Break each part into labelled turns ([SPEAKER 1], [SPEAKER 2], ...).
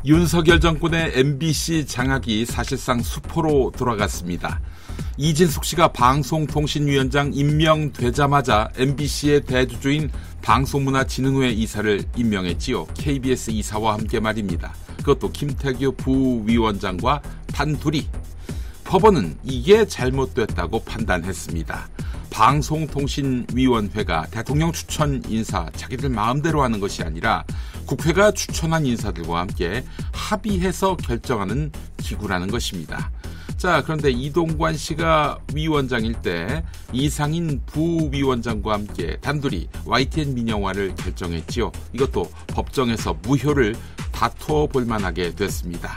[SPEAKER 1] 윤석열 정권의 MBC 장악이 사실상 수포로 돌아갔습니다. 이진숙 씨가 방송통신위원장 임명되자마자 MBC의 대주주인 방송문화진흥회 이사를 임명했지요. KBS 이사와 함께 말입니다. 그것도 김태규 부위원장과 단둘이. 법원은 이게 잘못됐다고 판단했습니다. 방송통신위원회가 대통령 추천 인사 자기들 마음대로 하는 것이 아니라 국회가 추천한 인사들과 함께 합의해서 결정하는 기구라는 것입니다. 자, 그런데 이동관 씨가 위원장일 때 이상인 부위원장과 함께 단둘이 YTN 민영화를 결정했지요. 이것도 법정에서 무효를 다투어 볼 만하게 됐습니다.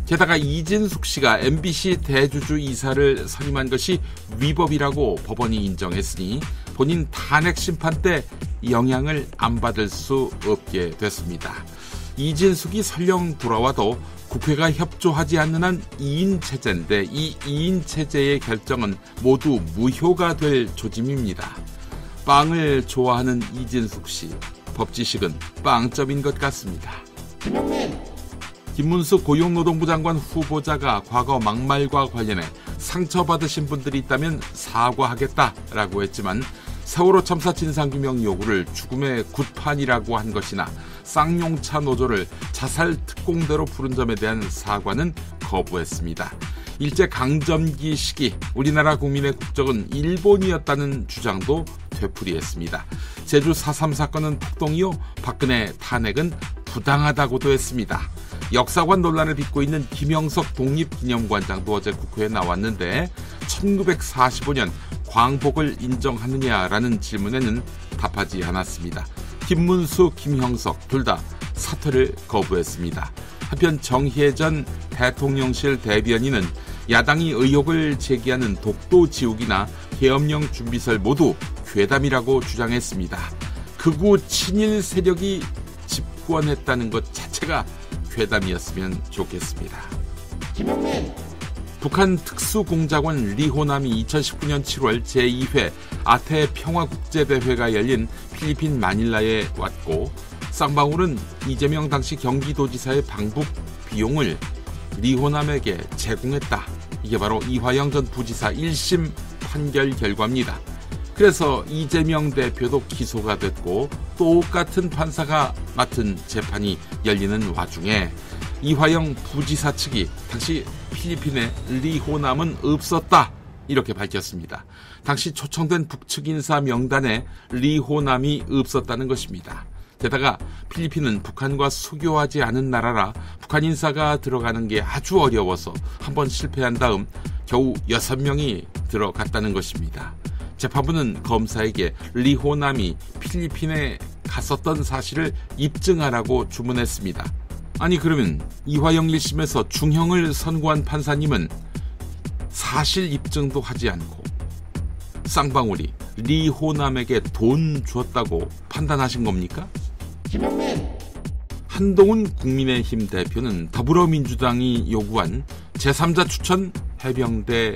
[SPEAKER 1] 게다가 이진숙 씨가 MBC 대주주 이사를 선임한 것이 위법이라고 법원이 인정했으니 본인 탄핵 심판 때 영향을 안 받을 수 없게 됐습니다. 이진숙이 설령 돌아와도 국회가 협조하지 않는 한 2인 체제인데 이 2인 체제의 결정은 모두 무효가 될 조짐입니다. 빵을 좋아하는 이진숙 씨, 법지식은 빵점인 것 같습니다. 김문수 고용노동부 장관 후보자가 과거 막말과 관련해 상처받으신 분들이 있다면 사과하겠다라고 했지만 세월호 참사 진상규명 요구를 죽음의 굿판이라고 한 것이나 쌍용차 노조를 자살 특공대로 부른 점에 대한 사과는 거부했습니다. 일제강점기 시기 우리나라 국민의 국적은 일본이었다는 주장도 되풀이했습니다. 제주 4.3 사건은 폭동이요, 박근혜 탄핵은 부당하다고도 했습니다. 역사관 논란을 빚고 있는 김영석 독립기념관장도 어제 국회에 나왔는데 1945년 광복을 인정하느냐라는 질문에는 답하지 않았습니다. 김문수, 김형석 둘 다 사퇴를 거부했습니다. 한편 정혜전 대통령실 대변인은 야당이 의혹을 제기하는 독도 지우기나 계엄령 준비설 모두 괴담이라고 주장했습니다. 극우 친일 세력이 집권했다는 것 자체가 괴담이었으면 좋겠습니다. 김영민. 북한 특수공작원 리호남이 2019년 7월 제2회 아태 평화국제대회가 열린 필리핀 마닐라에 왔고 쌍방울은 이재명 당시 경기도지사의 방북 비용을 리호남에게 제공했다. 이게 바로 이화영 전 부지사 1심 판결 결과입니다. 그래서 이재명 대표도 기소가 됐고 똑같은 판사가 맡은 재판이 열리는 와중에 이화영 부지사 측이 당시 필리핀에 리호남은 없었다 이렇게 밝혔습니다. 당시 초청된 북측 인사 명단에 리호남이 없었다는 것입니다. 게다가 필리핀은 북한과 수교하지 않은 나라라 북한 인사가 들어가는 게 아주 어려워서 한번 실패한 다음 겨우 6명이 들어갔다는 것입니다. 재판부는 검사에게 리호남이 필리핀에 갔었던 사실을 입증하라고 주문했습니다. 아니 그러면 이화영 1심에서 중형을 선고한 판사님은 사실 입증도 하지 않고 쌍방울이 리호남에게 돈 줬다고 판단하신 겁니까? 김영민. 한동훈 국민의힘 대표는 더불어민주당이 요구한 제3자 추천 해병대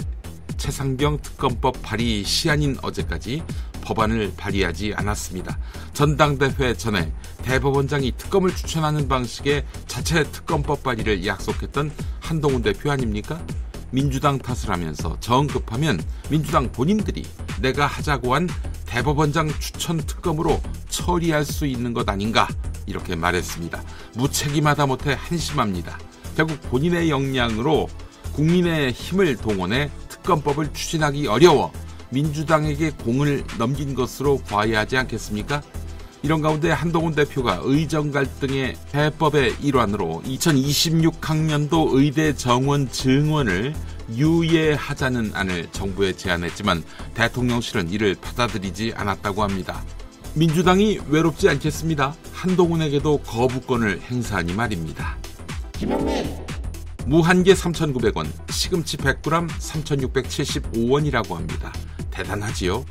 [SPEAKER 1] 최상병 특검법 발의 시한인 어제까지 법안을 발의하지 않았습니다. 전당대회 전에 대법원장이 특검을 추천하는 방식의 자체 특검법 발의를 약속했던 한동훈 대표 아닙니까? 민주당 탓을 하면서 정 급하면 민주당 본인들이 내가 하자고 한 대법원장 추천 특검으로 처리할 수 있는 것 아닌가 이렇게 말했습니다. 무책임하다 못해 한심합니다. 결국 본인의 역량으로 국민의 힘을 동원해 특검법을 추진하기 어려워 민주당에게 공을 넘긴 것으로 봐야 하지 않겠습니까? 이런 가운데 한동훈 대표가 의정 갈등의 해법의 일환으로 2026학년도 의대 정원 증원을 유예하자는 안을 정부에 제안했지만 대통령실은 이를 받아들이지 않았다고 합니다. 민주당이 외롭지 않겠습니다. 한동훈에게도 거부권을 행사하니 말입니다. 김영민. 무한개 3,900원, 시금치 100g 3,675원이라고 합니다. 대단하지요?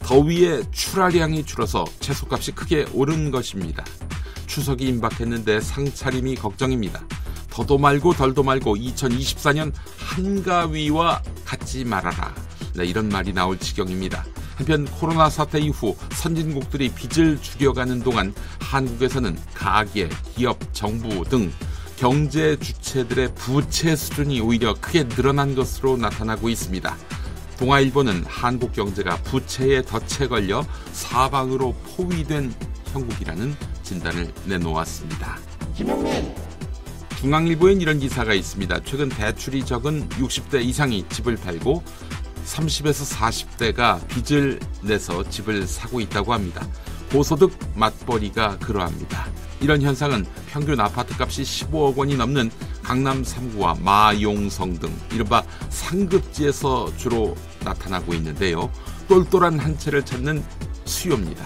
[SPEAKER 1] 더위에 출하량이 줄어서 채소값이 크게 오른 것입니다. 추석이 임박했는데 상차림이 걱정입니다. 더도 말고 덜도 말고 2024년 한가위와 같지 말아라. 네, 이런 말이 나올 지경입니다. 한편 코로나 사태 이후 선진국들이 빚을 줄여가는 동안 한국에서는 가계, 기업, 정부 등 경제 주체들의 부채 수준이 오히려 크게 늘어난 것으로 나타나고 있습니다. 동아일보는 한국 경제가 부채에 덫에 걸려 사방으로 포위된 형국이라는 진단을 내놓았습니다. 김용민! 중앙일보엔 이런 기사가 있습니다. 최근 대출이 적은 60대 이상이 집을 팔고 30에서 40대가 빚을 내서 집을 사고 있다고 합니다. 고소득 맞벌이가 그러합니다. 이런 현상은 평균 아파트값이 15억 원이 넘는 강남 3구와 마용성 등 이른바 상급지에서 주로 나타나고 있는데요. 똘똘한 한 채를 찾는 수요입니다.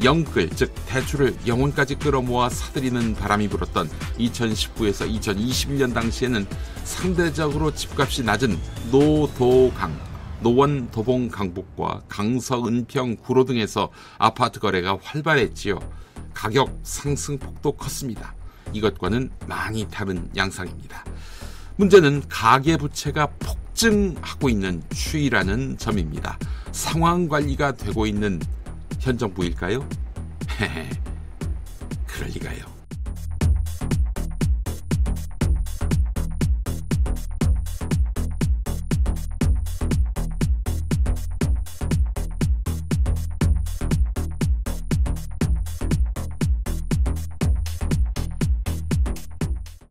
[SPEAKER 1] 영끌, 즉 대출을 영혼까지 끌어모아 사들이는 바람이 불었던 2019에서 2021년 당시에는 상대적으로 집값이 낮은 노도강, 노원, 도봉, 강북과 강서, 은평, 구로 등에서 아파트 거래가 활발했지요. 가격 상승폭도 컸습니다. 이것과는 많이 다른 양상입니다. 문제는 가계부채가 폭증하고 있는 추이라는 점입니다. 상황 관리가 되고 있는 현 정부일까요? 그럴 리가요.